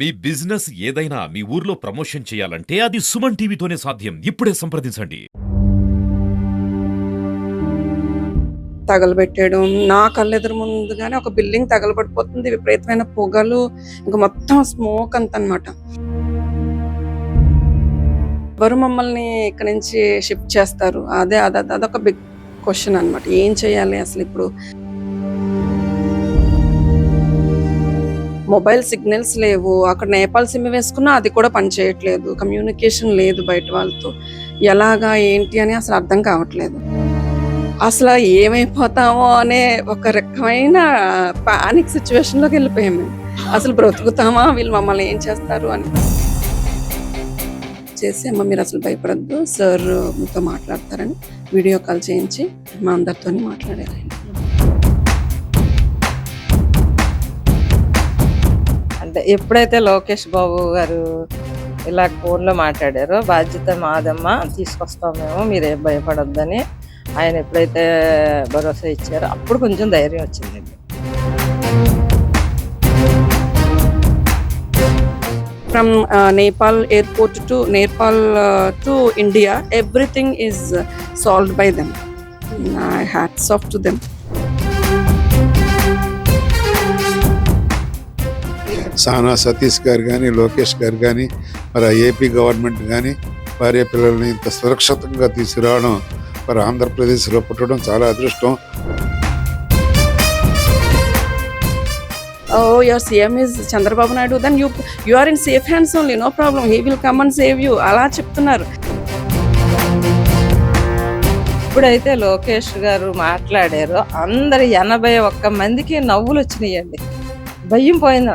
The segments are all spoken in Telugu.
మీ బిజినెస్ ఏదైనా మీ ఊర్లో ప్రమోషన్ చేయాలంటే అది సుమన్ టీవీతోనే సాధ్యం. ఇప్పుడే సంప్రదించండి. తగలబెట్టేయడం, నా కళ్ళెదురు ముందుగానే ఒక బిల్డింగ్ తగలబడిపోతుంది. విపరీతమైన పొగలు, ఇంక మొత్తం స్మోక్ అంతనమాట. ఎవరు మమ్మల్ని ఇక్కడి నుంచి షిఫ్ట్ చేస్తారు? అదొక బిగ్ క్వశ్చన్ అనమాట. ఏం చేయాలి అసలు ఇప్పుడు? మొబైల్ సిగ్నల్స్ లేవు. అక్కడ నేపాల్ సిమ్ వేసుకున్నా అది కూడా పనిచేయట్లేదు. కమ్యూనికేషన్ లేదు బయట వాళ్ళతో. ఎలాగా ఏంటి అని అసలు అర్థం కావట్లేదు. అసలు ఏమైపోతామో అనే ఒక రకమైన పానిక్ సిచ్యువేషన్లోకి వెళ్ళిపోయాం మేము. అసలు బ్రతుకుతామా, వీళ్ళు మమ్మల్ని ఏం చేస్తారు అని చేసి, అమ్మ మీరు అసలు భయపడద్దు, సార్ మీతో మాట్లాడతారని వీడియో కాల్ చేయించి మా అందరితో మాట్లాడారు ఆయన. అంటే ఎప్పుడైతే లోకేష్ బాబు గారు ఇలా ఫోన్లో మాట్లాడారో, బాధ్యత మాదమ్మా, తీసుకొస్తాం మేము, మీరేం భయపడొద్దని ఆయన ఎప్పుడైతే భరోసా ఇచ్చారో అప్పుడు కొంచెం ధైర్యం వచ్చిందండి. From Nepal airport to Nepal to India, everything is solved by them. Hats off to them. సానా సతీష్ గారు కానీ, లోకేష్ గారు కానీ, మరి ఏపీ గవర్నమెంట్ కానీ భార్య పిల్లల్ని ఇంత సురక్షితంగా తీసుకురావడం, మరి ఆంధ్రప్రదేశ్లో పుట్టడం చాలా అదృష్టం. Oh, your CM is Chandrababu Naidu, then you are in safe hands only, no problem, he will come and save you, అలా చెప్తున్నారు. ఇప్పుడైతే లోకేష్ గారు మాట్లాడారో అందరు 81 మందికి నవ్వులు వచ్చినాయండి. భయం పోయింది.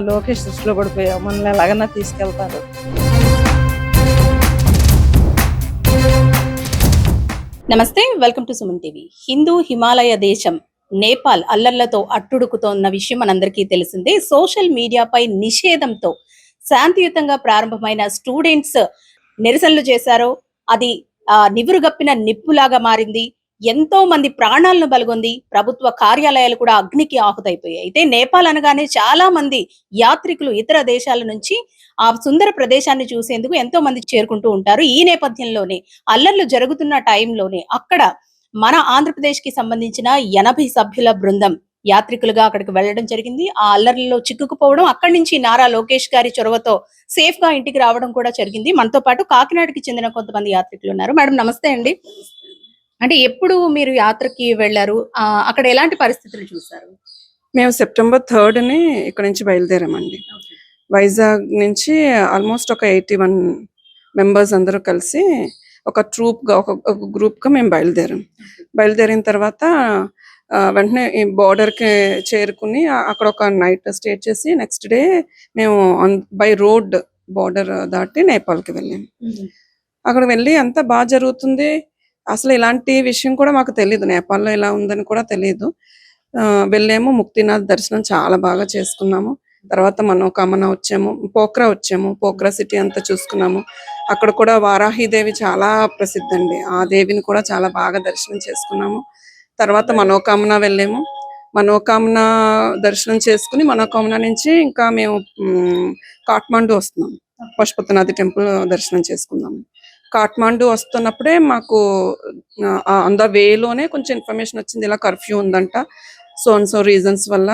లోకేష్ దృష్టిలో పడిపోయాం, మనల్ని ఎలాగన్నా తీసుకెళ్తారు. నమస్తే, welcome to Suman TV. Hindu Himalaya దేశం నేపాల్ అల్లర్లతో అట్టుడుకుతోన్న విషయం మనందరికీ తెలిసిందే. సోషల్ మీడియాపై నిషేధంతో శాంతియుతంగా ప్రారంభమైన స్టూడెంట్స్ నిరసనలు చేశారో అది నివురుగప్పిన నిప్పులాగా మారింది. ఎంతో మంది ప్రాణాలను బలిగొంది. ప్రభుత్వ కార్యాలయాలు కూడా అగ్నికి ఆహుతైపోయాయి. అయితే నేపాల్ అనగానే చాలా మంది యాత్రికులు ఇతర దేశాల నుంచి ఆ సుందర ప్రదేశాన్ని చూసేందుకు ఎంతో మంది చేరుకుంటూ ఉంటారు. ఈ నేపథ్యంలోనే అల్లర్లు జరుగుతున్న టైంలోనే అక్కడ మన ఆంధ్రప్రదేశ్ కి సంబంధించిన 80 సభ్యుల బృందం యాత్రికులుగా అక్కడికి వెళ్లడం జరిగింది. ఆ అల్లర్లలో చిక్కుకుపోవడం, అక్కడి నుంచి నారా లోకేష్ గారి చొరవతో సేఫ్ గా ఇంటికి రావడం కూడా జరిగింది. మనతో పాటు కాకినాడకి చెందిన కొంతమంది యాత్రికులు ఉన్నారు. మేడం నమస్తే అండి. అంటే ఎప్పుడు మీరు యాత్రకి వెళ్ళారు? అక్కడ ఎలాంటి పరిస్థితులు చూసారు? మేము సెప్టెంబర్ 3ని ఇక్కడ నుంచి బయలుదేరామండి. వైజాగ్ నుంచి ఆల్మోస్ట్ ఒక 81 మెంబర్స్ అందరూ కలిసి ఒక ట్రూప్గా, ఒక గ్రూప్గా మేము బయలుదేరిన తర్వాత వెంటనే ఈ బార్డర్కి చేరుకుని అక్కడ ఒక నైట్ స్టే చేసి నెక్స్ట్ డే మేము బై రోడ్ బార్డర్ దాటి నేపాల్కి వెళ్ళాము. అక్కడ వెళ్ళి అంతా బాగా జరుగుతుంది. అసలు ఇలాంటి విషయం కూడా మాకు తెలియదు, నేపాల్లో ఇలా ఉందని కూడా తెలియదు. వెళ్ళాము, ముక్తినాథ్ దర్శనం చాలా బాగా చేసుకున్నాము. తర్వాత మనోకామన వచ్చాము, పోఖ్రా సిటీ అంతా చూసుకున్నాము. అక్కడ కూడా వారాహిదేవి చాలా ప్రసిద్ధి అండి, ఆ దేవిని కూడా చాలా బాగా దర్శనం చేసుకున్నాము. తర్వాత మనోకామన వెళ్ళాము, మనోకామన దర్శనం చేసుకుని మనోకామన నుంచి ఇంకా మేము కాఠ్మండు వస్తున్నాము. పశుపతినాథ్ టెంపుల్ దర్శనం చేసుకున్నాము. కాఠ్మండు వస్తున్నప్పుడే మాకు ఆన్ ద వేలోనే కొంచెం ఇన్ఫర్మేషన్ వచ్చింది, ఇలా కర్ఫ్యూ ఉందంట, సో రీజన్స్ వల్ల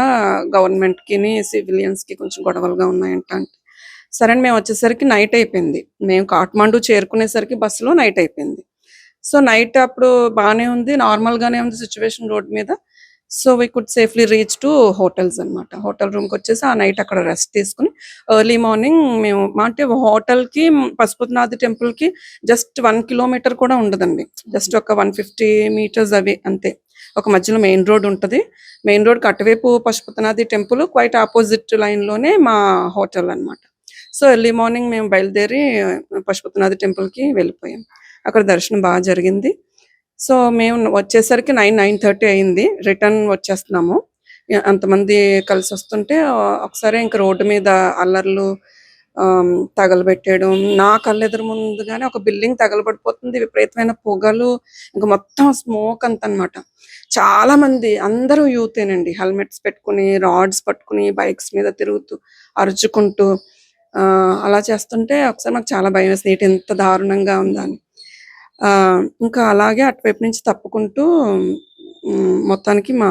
గవర్నమెంట్కి సివిలియన్స్కి కొంచెం గొడవలుగా ఉన్నాయంట. అంటే సరే మేము వచ్చేసరికి నైట్ అయిపోయింది. మేము కాఠ్మండు చేరుకునేసరికి బస్సులో నైట్ అయిపోయింది. సో నైట్ అప్పుడు బాగానే ఉంది, నార్మల్గానే ఉంది సిచ్యువేషన్ రోడ్ మీద. So we could safely reach to hotels అనమాట. హోటల్ రూమ్కి వచ్చేసి ఆ నైట్ అక్కడ రెస్ట్ తీసుకుని ఎర్లీ మార్నింగ్ మేము అంటే హోటల్కి పశుపతినాథ్ టెంపుల్కి జస్ట్ 1 కిలోమీటర్ కూడా ఉండదండి, జస్ట్ ఒక 150 మీటర్స్ అవి అంతే. ఒక మధ్యలో మెయిన్ రోడ్ ఉంటుంది, మెయిన్ రోడ్కి అటువైపు పశుపతినాథ్ టెంపుల్, క్వైట్ ఆపోజిట్ లైన్లోనే మా హోటల్ అనమాట. సో ఎర్లీ మార్నింగ్ మేము బయలుదేరి పశుపతినాథ్ టెంపుల్కి వెళ్ళిపోయాం. అక్కడ దర్శనం బాగా జరిగింది. సో మేము వచ్చేసరికి 9:30 అయింది. రిటర్న్ వచ్చేస్తున్నాము. అంతమంది కలిసి వస్తుంటే ఒకసారి ఇంకా రోడ్డు మీద అల్లర్లు, తగలబెట్టేయడం, నా కళ్ళెదురు ముందుగానే ఒక బిల్డింగ్ తగలబడిపోతుంది. విపరీతమైన పొగలు, ఇంకా మొత్తం స్మోక్ అంతనమాట. చాలా మంది, అందరూ యూతేనండి, హెల్మెట్స్ పెట్టుకుని, రాడ్స్ పట్టుకుని, బైక్స్ మీద తిరుగుతూ, అరుచుకుంటూ అలా చేస్తుంటే ఒకసారి మాకు చాలా భయం వేసింది, ఏంటి ఎంత దారుణంగా ఉందని. ఇంకా అలాగే అటువైపు నుంచి తప్పుకుంటూ మొత్తానికి మా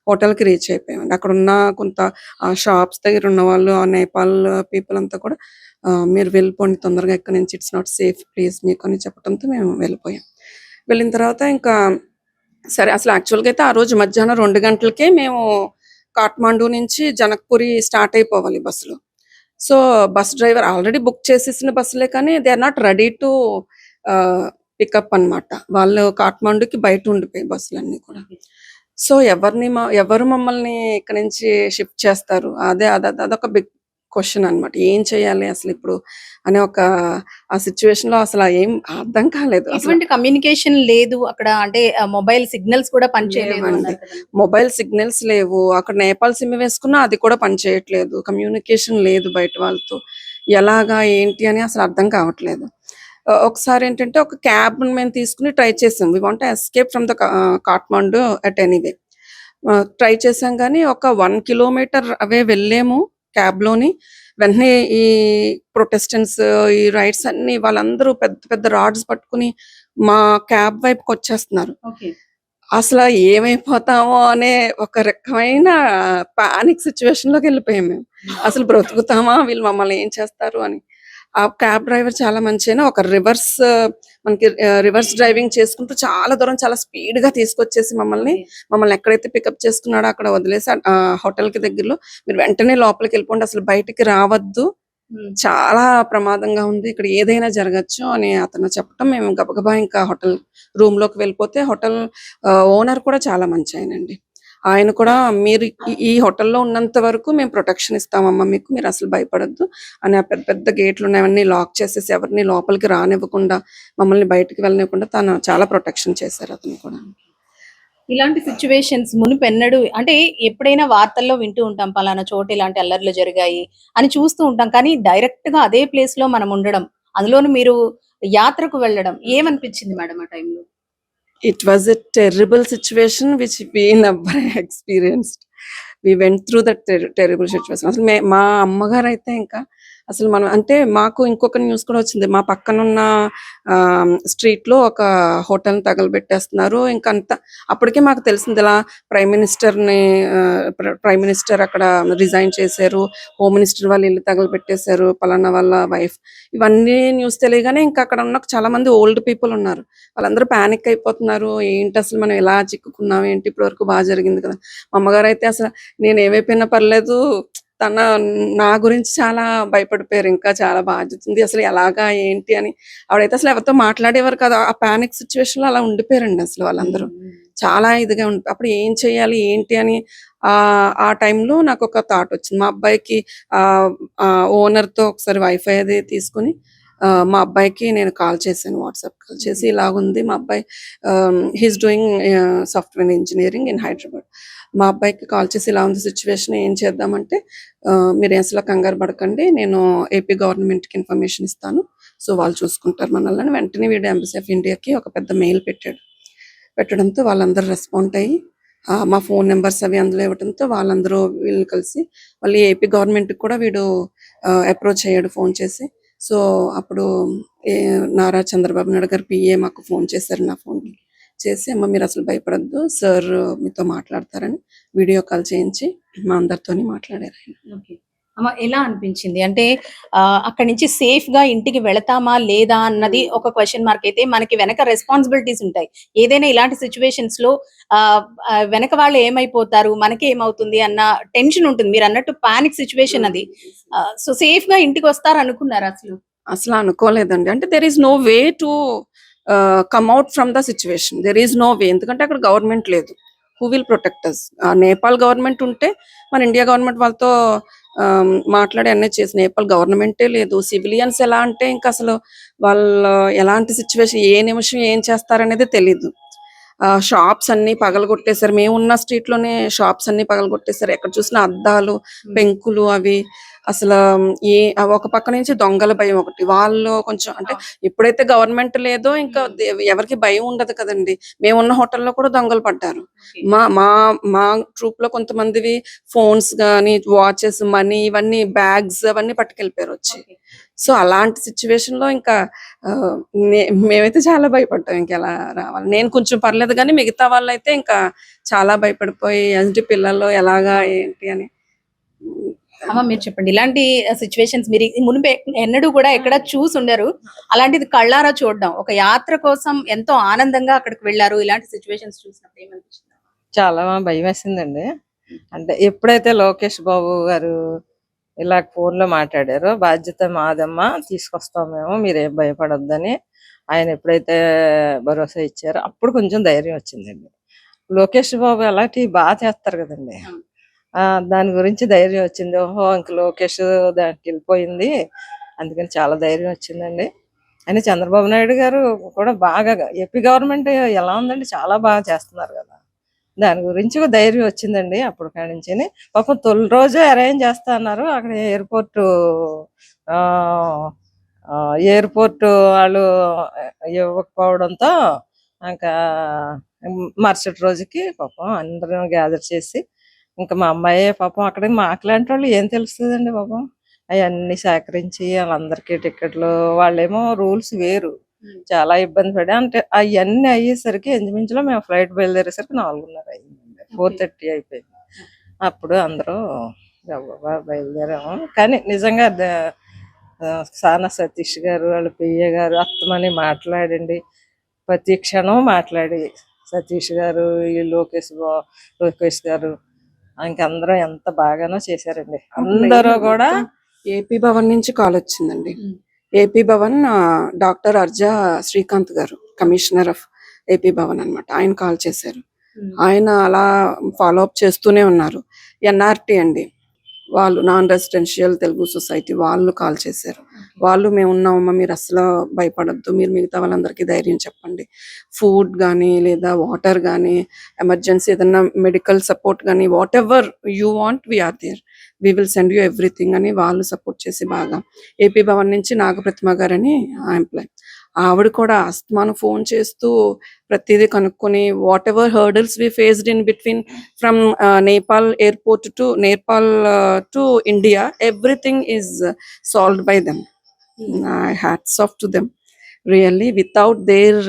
హోటల్కి రీచ్ అయిపోయామండి. అక్కడ ఉన్న కొంత షాప్స్ దగ్గర ఉన్న వాళ్ళు, ఆ నేపాల్ పీపుల్ అంతా కూడా మీరు వెళ్ళిపోండి తొందరగా ఇక్కడ నుంచి, ఇట్స్ నాట్ సేఫ్ ప్లేస్ మీకు అని చెప్పడంతో మేము వెళ్ళిపోయాం. వెళ్ళిన తర్వాత ఇంకా సరే, అసలు యాక్చువల్గా అయితే ఆ రోజు మధ్యాహ్నం 2 గంటలకే మేము కాఠ్మాండు నుంచి జనక్పురి స్టార్ట్ అయిపోవాలి బస్సులో. So bus driver already book చేసేసిన బస్సులే, కానీ they are not ready to pick up అన్నమాట. వాళ్ళు కాఠ్మాండుకి బయట ఉండిపోయి బస్సులన్నీ కూడా. సో ఎవరు మమ్మల్ని ఇక్కడ నుంచి షిఫ్ట్ చేస్తారు, అదొక బిగ్ క్వశ్చన్ అన్నమాట. ఏం చేయాలి అసలు ఇప్పుడు అనే ఆ సిచ్యువేషన్ లో అసలు ఏం అర్థం కాలేదు. అసలు ఎటువంటి కమ్యూనికేషన్ లేదు అక్కడ, అంటే మొబైల్ సిగ్నల్స్ కూడా పనిచేయలేదు లేవండి, అన్నారు కదా. మొబైల్ సిగ్నల్స్ లేవు. అక్కడ నేపాల్ సిమ్ వేసుకున్నా అది కూడా పనిచేయట్లేదు. కమ్యూనికేషన్ లేదు బయట వాళ్ళతో. ఎలాగా ఏంటి అని అసలు అర్థం కావట్లేదు. ఒకసారి ఏంటంటే ఒక క్యాబ్ మేము తీసుకుని ట్రై చేసాం. We want escape from the Kathmandu at anyway. Try చేసాం, కానీ ఒక 1 కిలోమీటర్ అవే వెళ్ళాము క్యాబ్లోని. వెంటనే ఈ ప్రొటెస్టెంట్స్, ఈ రైట్స్ అన్ని వాళ్ళందరూ పెద్ద పెద్ద రాడ్స్ పట్టుకుని మా క్యాబ్ వైపుకి వచ్చేస్తున్నారు. ఓకే. అసలు ఏమైపోతామో అనే ఒక రకమైన పానిక్ సిచ్యువేషన్ లోకి వెళ్ళిపోయాం మేము. అసలు బ్రతుకుతామా, వీళ్ళు మమ్మల్ని ఏం చేస్తారు అని. ఆ క్యాబ్ డ్రైవర్ చాలా మంచిగా ఒక మనకి రివర్స్ డ్రైవింగ్ చేసుకుంటూ చాలా దూరం చాలా స్పీడ్ గా తీసుకొచ్చేసి మమ్మల్ని ఎక్కడైతే పికప్ చేసుకున్నాడో అక్కడ వదిలేసి హోటల్ కి దగ్గరలో, మీరు వెంటనే లోపలికి వెళ్ళిపోండి, అసలు బయటికి రావద్దు, చాలా ప్రమాదంగా ఉంది, ఇక్కడ ఏదైనా జరగచ్చు అని అతను చెప్పడం, మేము గబగబా ఇంకా హోటల్ రూమ్ లోకి వెళ్ళిపోతే హోటల్ ఓనర్ కూడా చాలా మంచి ఆయనండి. ఆయన కూడా మీరు ఈ హోటల్లో ఉన్నంత వరకు మేము ప్రొటెక్షన్ ఇస్తామమ్మా మీకు, మీరు అసలు భయపడద్దు అని ఆ పెద్ద పెద్ద గేట్లు ఉన్నవన్నీ లాక్ చేసేసి ఎవరిని లోపలికి రానివ్వకుండా, మమ్మల్ని బయటికి వెళ్ళనివ్వకుండా తను చాలా ప్రొటెక్షన్ చేశారు అతను కూడా. ఇలాంటి సిచ్యువేషన్స్ మునుపెన్నడు, అంటే ఎప్పుడైనా వార్తల్లో వింటూ ఉంటాం పలానా చోట ఇలాంటి అల్లర్లు జరిగాయి అని చూస్తూ ఉంటాం, కానీ డైరెక్ట్ గా అదే ప్లేస్ లో మనం ఉండడం, అందులోను మీరు యాత్రకు వెళ్ళడం, ఏమనిపించింది మేడం ఆ టైంలో? It was a terrible situation which we never experienced. We went through that terrible situation. అసలు మా అమ్మగారు అయితే ఇంకా అసలు మనం అంటే మాకు ఇంకొక న్యూస్ కూడా వచ్చింది. మా పక్కనున్న స్ట్రీట్ లో ఒక హోటల్ తగలబెట్టేస్తున్నారు. ఇంకా అంత అప్పటికే మాకు తెలిసింది, ఇలా ప్రైమ్ మినిస్టర్ అక్కడ రిజైన్ చేశారు, హోమ్ మినిస్టర్ వాళ్ళు ఇల్లు తగలబెట్టేశారు, పలానా వాళ్ళ వైఫ్, ఇవన్నీ న్యూస్ తెలియగానే ఇంకా అక్కడ ఉన్న చాలా మంది ఓల్డ్ పీపుల్ ఉన్నారు, వాళ్ళందరూ ప్యానిక్ అయిపోతున్నారు. ఏంటి అసలు మనం ఎలా చిక్కుకున్నాం, ఏంటి ఇప్పటి వరకు బాగా జరిగింది కదా. మా అమ్మగారు అయితే అసలు నేను ఏమైపోయినా పర్లేదు, నా గురించి చాలా భయపడిపోయారు, ఇంకా చాలా బాధ్యత ఉంది, అసలు ఎలాగా ఏంటి అని. ఆవిడైతే అసలు ఎవరితో మాట్లాడేవారు కదా, ఆ పానిక్ సిచ్యువేషన్ లో అలా ఉండిపోయారండి. అసలు వాళ్ళందరూ చాలా ఇదిగా అప్పుడు ఏం చేయాలి ఏంటి అని ఆ టైంలో నాకు ఒక థాట్ వచ్చింది. మా అబ్బాయికి ఓనర్ తో ఒకసారి వైఫై అది తీసుకుని మా అబ్బాయికి నేను కాల్ చేశాను, వాట్సాప్ కాల్ చేసి ఇలాగుంది మా అబ్బాయి, he's doing software engineering in Hyderabad. మా అబ్బాయికి కాల్ చేసి ఇలా ఉంది సిచ్యువేషన్, ఏం చేద్దామంటే మీరు అసలు కంగారు పడకండి, నేను ఏపీ గవర్నమెంట్కి ఇన్ఫర్మేషన్ ఇస్తాను, సో వాళ్ళు చూసుకుంటారు మనల్ని. వెంటనే వీడు ఎంబసీ ఆఫ్ ఇండియాకి ఒక పెద్ద మెయిల్ పెట్టడంతో వాళ్ళందరూ రెస్పాండ్ అయ్యి మా ఫోన్ నెంబర్స్ అవి అందులో ఇవ్వడంతో వాళ్ళందరూ వీళ్ళు కలిసి మళ్ళీ ఏపీ గవర్నమెంట్కి కూడా వీడు అప్రోచ్ అయ్యాడు ఫోన్ చేసి. సో అప్పుడు నారా చంద్రబాబు నాయుడు గారు పిఏ మాకు ఫోన్ చేశారు, నా ఫోన్కి చేసి, అమ్మ మీరు అసలు భయపడద్దు, సార్ మీతో మాట్లాడతారని వీడియో కాల్ చేయించి మా అందరితోని మాట్లాడారు ఆయన. అమ్మ ఎలా అనిపించింది, అంటే అక్కడి నుంచి సేఫ్ గా ఇంటికి వెళతామా లేదా అన్నది ఒక క్వశ్చన్ మార్క్ అయితే, మనకి వెనక రెస్పాన్సిబిలిటీస్ ఉంటాయి. ఏదైనా ఇలాంటి సిచ్యువేషన్స్ లో వెనక వాళ్ళు ఏమైపోతారు, మనకి ఏమవుతుంది అన్న టెన్షన్ ఉంటుంది. మీరు అన్నట్టు పానిక్ సిచ్యువేషన్ అది. సో సేఫ్ గా ఇంటికి వస్తారు అనుకున్నారు? అసలు అనుకోలేదండి. అంటే there is no way to come out from the situation, there is no way. ఎందుకంటే అక్కడ గవర్నమెంట్ లేదు, who will protect us. Nepal government ఉంటే మన ఇండియా గవర్నమెంట్ వాళ్ళతో మాట్లాడి అన్నీ చేసి, నేపాల్ గవర్నమెంటే లేదు. సివిలియన్స్ ఎలా అంటే ఇంకా అసలు వాళ్ళు ఎలాంటి సిచ్యువేషన్, ఏ నిమిషం ఏం చేస్తారనేది తెలీదు. షాప్స్ అన్ని పగలగొట్టేశారు, మేము ఉన్న స్ట్రీట్ లోనే షాప్స్ అన్ని పగలగొట్టేశారు, ఎక్కడ చూసినా అద్దాలు పెంకులు అవి అసలు ఒక పక్క నుంచి దొంగల భయం ఒకటి. వాళ్ళు కొంచెం అంటే ఎప్పుడైతే గవర్నమెంట్ లేదో ఇంకా ఎవరికి భయం ఉండదు కదండీ. మేమున్న హోటల్‌లో కూడా దొంగలు పడ్డారు. మా మా మా ట్రూప్‌లో కొంతమందివి ఫోన్స్ గాని, వాచెస్, మనీ ఇవన్నీ బ్యాగ్స్ అవన్నీ పట్టుకెళ్ళిపోయారు వచ్చి. సో, అలాంటి సిట్యుయేషన్‌లో ఇంకా ఆహ్, మేమైతే చాలా భయపడ్డాం ఇంకెలా రావాలి. నేను కొంచెం పర్లేదు గానీ మిగతా వాళ్ళైతే ఇంకా చాలా భయపడిపోయి ఏంటి పిల్లలు ఎలాగా ఏంటి అని. అమ్మ మీరు చెప్పండి. ఇలాంటి సిట్యుయేషన్స్ మీరు మునుపు ఎన్నడూ కూడా ఎక్కడ చూసుండరు. అలాంటిది కళ్ళారా చూడడం. ఒక యాత్ర కోసం ఎంతో ఆనందంగా అక్కడికి వెళ్లారు. ఇలాంటి సిట్యుయేషన్స్ చూసినప్పుడు ఏమనిపించింది? చాలా భయమేసిందండి. అంటే ఎప్పుడైతే లోకేష్ బాబు గారు ఇలా ఫోన్‌లో మాట్లాడారో, బాధ్యత మాదమ్మా తీసుకొస్తాం మేము మీరేం భయపడొద్దని ఆయన ఎప్పుడైతే భరోసా ఇచ్చారో అప్పుడు కొంచెం ధైర్యం వచ్చిందండి. లోకేష్ బాబు అలాంటివి చేస్తారు కదండీ. అవును. దాని గురించి ధైర్యం వచ్చింది. ఓహో! ఇంక లోకేష్ దానికెళ్ళిపోయింది. అందుకని చాలా ధైర్యం వచ్చిందండి. అయినా చంద్రబాబు నాయుడు గారు కూడా బాగా ఏపీ గవర్నమెంట్ ఎలా ఉందండి? చాలా బాగా చేస్తున్నారు కదా! దాని గురించి ఒక ధైర్యం వచ్చిందండి అప్పుడు కానించిని. పాపం తొలి రోజే అరేంజ్ చేస్తా అన్నారు. అక్కడ ఆహ్, ఎయిర్‌పోర్ట్ వాళ్ళు ఇవ్వకపోవడంతో ఇంకా మరుసటి రోజుకి పాపం అందరం గ్యాదర్ చేసి ఇంకా మా అమ్మాయే పాపం అక్కడ మాకులాంటోళ్ళు ఏం తెలుస్తదండి పాపం. అయన్నీ సేకరించి ఆళ్ళందరికీ టికెట్లు వాళ్ళేమో రూల్స్ వేరు. చాలా ఇబ్బంది పడి అంటే అయన్నీ అయ్యేసరికి ఇంచుమించులో మేము ఫ్లైట్ బయలుదేరేసరికి 4:30 అయిందండి. 4:30 అయిపోయింది. అప్పుడు అందరూ గబగబా బయలుదేరాము. కానీ నిజంగా సానా సతీష్ గారు, వాళ్ళ పిఏ గారు అత్తమని మాట్లాడండి. ప్రతి క్షణం మాట్లాడి సతీష్ గారు, ఈ లోకేష్ గారు ఇంకందరూ ఎంత బాగానో చేశారండి. అందరూ కూడా ఏపీ భవన్ నుంచి కాల్ వచ్చిందండి. ఏపీ భవన్ డాక్టర్ అర్జా శ్రీకాంత్ గారు కమిషనర్ ఆఫ్ ఏపీ భవన్ అన్నమాట. ఆయన కాల్ చేశారు. ఆయన అలా ఫాలో అప్ చేస్తూనే ఉన్నారు. ఎన్ఆర్టీ అండి వాళ్ళు నాన్ రెసిడెన్షియల్ తెలుగు సొసైటీ వాళ్ళు కాల్ చేశారు. వాళ్ళు మేము ఉన్నామమ్మా మీరు అసలు భయపడొద్దు మీరు మిగతా వాళ్ళందరికీ ధైర్యం చెప్పండి. ఫుడ్ కానీ లేదా వాటర్ కానీ ఎమర్జెన్సీ ఏదన్నా మెడికల్ సపోర్ట్ కానీ whatever you want we are there we will send you everything అని వాళ్ళు సపోర్ట్ చేసి బాగా ఏపీ భవన్ నుంచి నాగప్రతిమ గారని ఎంప్లాయ్ ఆవిడ కూడా అస్తమానం ఫోన్ చేస్తూ ప్రతిదీ కనుక్కొని whatever hurdles we faced in between from Nepal airport to Nepal to India everything is solved by them. Hats off to them really without their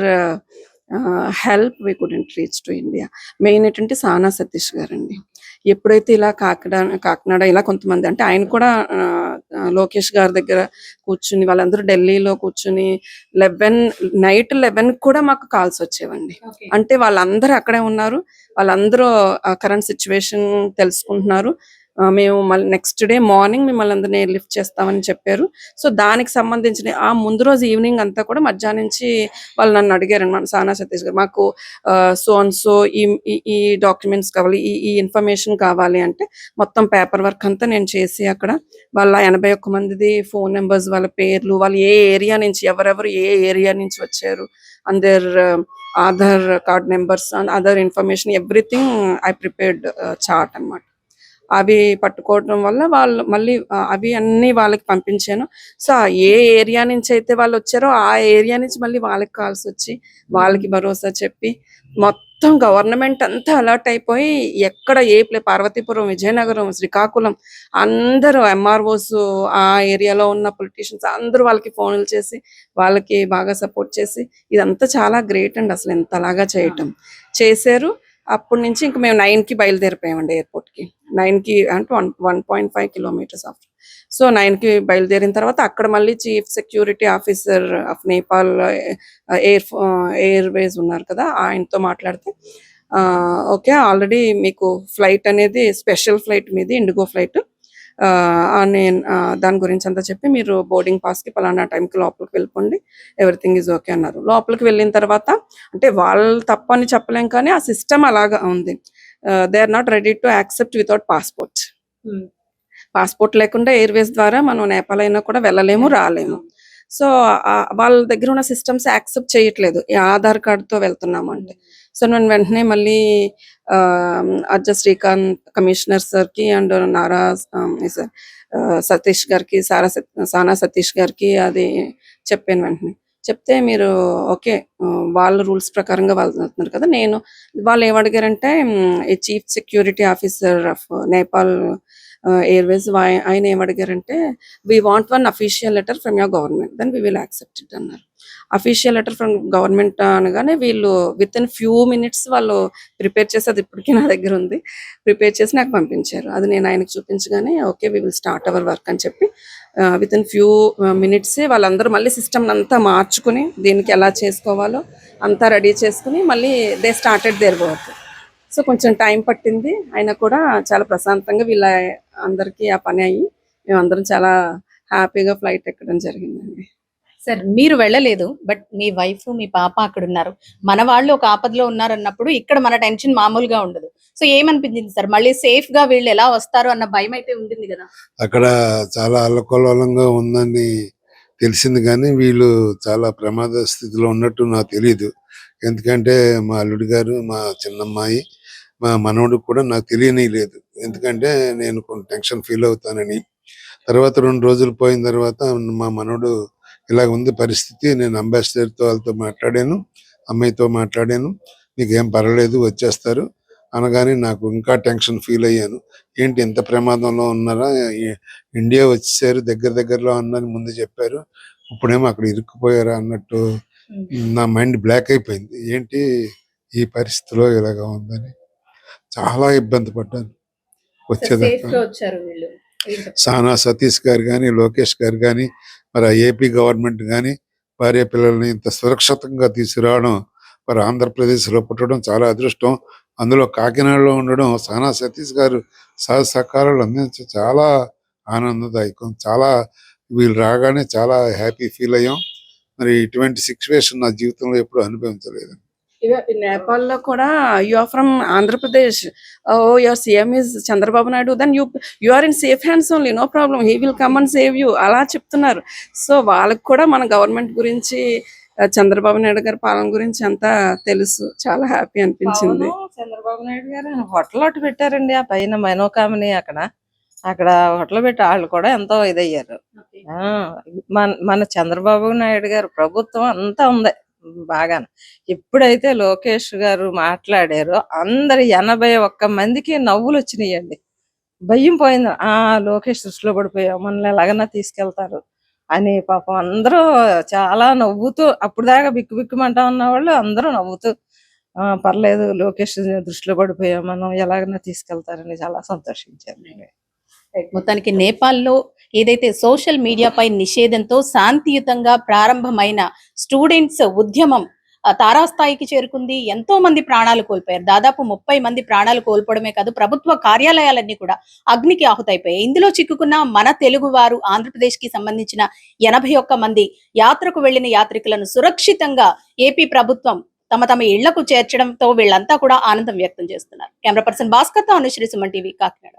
help we couldn't reach to India. Main ఏంటంటే సానా సతీష్ గారండి. ఎప్పుడైతే ఇలా కాకినాడ ఇలా కొంతమంది అంటే ఆయన కూడా లోకేష్ గారి దగ్గర కూర్చుని వాళ్ళందరూ ఢిల్లీలో కూర్చుని నైట్ 11 కూడా మాకు కాల్స్ వచ్చేవండి. అంటే వాళ్ళందరూ అక్కడే ఉన్నారు. వాళ్ళందరూ కరెంట్ సిచ్యువేషన్ తెలుసుకుంటున్నారు. మేము మళ్ళీ నెక్స్ట్ డే మార్నింగ్ మిమ్మల్ని అందరినీ లిఫ్ట్ చేస్తామని చెప్పారు. సో దానికి సంబంధించిన ఆ ముందు రోజు ఈవినింగ్ అంతా కూడా మధ్యాహ్నం నుంచి వాళ్ళు నన్ను అడిగారు అనమాట. సానా సతీష్ గారు మాకు సో అండ్ సో ఈ డాక్యుమెంట్స్ కావాలి ఈ ఇన్ఫర్మేషన్ కావాలి అంటే మొత్తం పేపర్ వర్క్ అంతా నేను చేసి అక్కడ వాళ్ళ 81 మందిది ఫోన్ నెంబర్స్ వాళ్ళ పేర్లు వాళ్ళు ఏ ఏరియా నుంచి ఎవరెవరు ఏ ఏరియా నుంచి వచ్చారు and their Aadhaar card numbers and other information everything I prepared chart అన్నమాట. అవి పట్టుకోవడం వల్ల వాళ్ళు మళ్ళీ అవి అన్ని వాళ్ళకి పంపించాను. సో ఏ ఏరియా నుంచి అయితే వాళ్ళు వచ్చారో ఆ ఏరియా నుంచి మళ్ళీ వాళ్ళకి కాల్స్ వచ్చి వాళ్ళకి భరోసా చెప్పి మొత్తం గవర్నమెంట్ అంతా అలర్ట్ అయిపోయి ఎక్కడ పార్వతీపురం, విజయనగరం, శ్రీకాకుళం అందరూ ఎంఆర్ఓస్ ఆ ఏరియాలో ఉన్న పొలిటీషియన్స్ అందరూ వాళ్ళకి ఫోన్లు చేసి వాళ్ళకి బాగా సపోర్ట్ చేసి ఇదంతా చాలా గ్రేట్ అండి అసలు ఎంతలాగా చేయటం చేశారు. అప్పటి నుంచి ఇంక మేము 9కి బయలుదేరిపోయామండి ఎయిర్పోర్ట్కి. 9కి అంటే 1.5 కిలోమీటర్స్ ఆఫ్టర్. సో 9కి బయలుదేరిన తర్వాత అక్కడ మళ్ళీ chief security officer of Nepal Airways ఉన్నారు కదా ఆయనతో మాట్లాడితే ఓకే ఆల్రెడీ మీకు ఫ్లైట్ అనేది స్పెషల్ ఫ్లైట్ మీది ఇండిగో ఫ్లైట్ నేను దాని గురించి అంతా చెప్పి మీరు బోర్డింగ్ పాస్కి పలానా టైంకి లోపలికి వెళ్ళిపోండి ఎవ్రీథింగ్ ఈజ్ ఓకే అన్నారు. లోపలికి వెళ్ళిన తర్వాత అంటే వాళ్ళు తప్పని చెప్పలేం కానీ ఆ సిస్టమ్ అలాగా ఉంది. They are not ready to accept without passport. Passport లేకుండా ఎయిర్వేస్ ద్వారా మనం నేపాల్ అయినా కూడా వెళ్ళలేము రాలేము. సో వాళ్ళ దగ్గర ఉన్న సిస్టమ్స్ యాక్సెప్ట్ చేయట్లేదు ఈ ఆధార్ కార్డుతో వెళ్తున్నాము అంటే. సో నేను వెంటనే మళ్ళీ అర్జా శ్రీకాంత్ కమిషనర్ సార్కి అండ్ నారా సార్ సతీష్ గారికి, సానా సతీష్ గారికి అది చెప్పాను వెంటనే. చెప్తే మీరు ఓకే. వాళ్ళ రూల్స్ ప్రకారంగా వాళ్ళు వెళ్తున్నారు కదా! వాళ్ళు ఏమడిగారంటే ఈ chief security officer of Nepal Airways ఆయన ఏమడిగారంటే, "we want one official letter from your government. Then we will accept it" అన్నారు. అఫీషియల్ లెటర్ ఫ్రమ్ గవర్నమెంట్ అనగానే వీళ్ళు వితిన్ ఫ్యూ మినిట్స్ వాళ్ళు ప్రిపేర్ చేసి, అది ఇప్పటికీ నా దగ్గర ఉంది. ప్రిపేర్ చేసి నాకు పంపించారు. అది నేను ఆయనకి చూపించగానే okay, we will start our work అని చెప్పి వితిన్ ఫ్యూ మినిట్సే వాళ్ళందరూ మళ్ళీ సిస్టమ్ అంతా మార్చుకుని దీనికి ఎలా చేసుకోవాలో అంతా రెడీ చేసుకుని మళ్ళీ they started their work. So కొంచెం టైం పట్టింది. అయినా కూడా చాలా ప్రశాంతంగా వీళ్ళ అందరికీ ఆ పని అయ్యి మేమందరం చాలా హ్యాపీగా ఫ్లైట్ ఎక్కడం జరిగిందండి. సార్ మీరు వెళ్ళలేదు, బట్ మీ వైఫ్ మీ పాప అక్కడ ఉన్నారు. మన వాళ్ళు ఒక ఆపదలో ఉన్నారన్నప్పుడు ఇక్కడ మన టెన్షన్ మామూలుగా ఉండదు. సో ఏమనిపించింది సార్, మళ్ళీ సేఫ్ గా వీళ్ళు ఎలా వస్తారు అన్న భయం అయితే ఉంటుంది కదా? అక్కడ చాలా అల్లకల్లోలంగా ఉందని తెలిసింది, కానీ వీళ్ళు చాలా ప్రమాద స్థితిలో ఉన్నట్టు నాకు తెలియదు. ఎందుకంటే మా అల్లుడి గారు, మా చిన్నమ్మాయి, మా మనవడు కూడా నాకు తెలియనిలేదు. ఎందుకంటే నేను కొంచెం టెన్షన్ ఫీల్ అవుతానని. తర్వాత 2 రోజులు పోయిన తర్వాత మా మనవడు ఇలాగ ఉంది పరిస్థితి, నేను అంబాసిడర్తో వాళ్ళతో మాట్లాడాను, అమ్మాయితో మాట్లాడాను, నీకేం పర్వాలేదు వచ్చేస్తారు అనగానే నాకు ఇంకా టెన్షన్ ఫీల్ అయ్యాను. ఏంటి ఇంత ప్రమాదంలో ఉన్నారా, ఇండియా వచ్చేసారు, దగ్గరలో అన్నని ముందు చెప్పారు, ఇప్పుడేమో అక్కడ ఇరుక్కుపోయారా అన్నట్టు నా మైండ్ బ్లాక్ అయిపోయింది. ఏంటి ఈ పరిస్థితిలో ఇలాగా ఉందని చాలా ఇబ్బంది పడ్డాను వచ్చేదాకా. వచ్చారు వీళ్ళు. సానా సతీష్ గారు కానీ, లోకేష్ గారు కానీ, మరి ఆ ఏపీ గవర్నమెంట్ కానీ భార్య పిల్లల్ని ఇంత సురక్షితంగా తీసుకురావడం, మరి ఆంధ్రప్రదేశ్లో పుట్టడం చాలా అదృష్టం. అందులో కాకినాడలో ఉండడం, సానా సతీష్ గారు సహకారాలు అందించడం చాలా ఆనందదాయకం. చాలా వీళ్ళు రాగానే చాలా హ్యాపీ ఫీల్ అయ్యాం. మరి ఇటువంటి సిచ్యువేషన్ నా జీవితంలో ఎప్పుడు అనుభవించలేదు. నేపాల్లో కూడా you are from Andhra Pradesh, oh your CM is Chandrababu Naidu, then you are in safe hands only, no problem, he will come and save you అలా చెప్తున్నారు. సో వాళ్ళకి కూడా మన గవర్నమెంట్ గురించి, చంద్రబాబు నాయుడు గారి పాలన గురించి అంతా తెలుసు. చాలా హ్యాపీ అనిపించింది. చంద్రబాబు నాయుడు గారు హోటల్ ఒకటి పెట్టారండి ఆ పైన మనోకామని, అక్కడ హోటల్ పెట్టి వాళ్ళు కూడా ఎంతో ఇదయ్యారు. మన చంద్రబాబు నాయుడు గారు ప్రభుత్వం అంతా ఉంది బాగా. ఎప్పుడైతే లోకేష్ గారు మాట్లాడారో అందరు 81 మందికి నవ్వులు వచ్చినాయండి. భయం పోయింది. లోకేష్ దృష్టిలో పడిపోయాం, మనల్ని ఎలాగన్నా తీసుకెళ్తారు అని పాపం అందరూ చాలా నవ్వుతూ, అప్పుడు దాకా బిక్కుమంటా ఉన్న వాళ్ళు అందరూ నవ్వుతూ, పర్లేదు లోకేష్ దృష్టిలో పడిపోయాం, మనం ఎలాగన్నా తీసుకెళ్తారని చాలా సంతోషించారు. మొత్తానికి నేపాల్లో ఏదైతే సోషల్ మీడియాపై నిషేధంతో శాంతియుతంగా ప్రారంభమైన స్టూడెంట్స్ ఉద్యమం తారాస్థాయికి చేరుకుంది. ఎంతో మంది ప్రాణాలు కోల్పోయారు. దాదాపు 30 మంది ప్రాణాలు కోల్పోవడమే కాదు, ప్రభుత్వ కార్యాలయాలన్నీ కూడా అగ్నికి ఆహుతైపోయాయి. ఇందులో చిక్కుకున్న మన తెలుగు వారు, ఆంధ్రప్రదేశ్ కి సంబంధించిన 81 మంది యాత్రకు వెళ్లిన యాత్రికులను సురక్షితంగా ఏపీ ప్రభుత్వం తమ ఇళ్లకు చేర్చడంతో వీళ్ళంతా కూడా ఆనందం వ్యక్తం చేస్తున్నారు. కెమెరా పర్సన్ భాస్కర్తో అనుశ్రీ, సుమన్ టీవీ, కాకినాడ.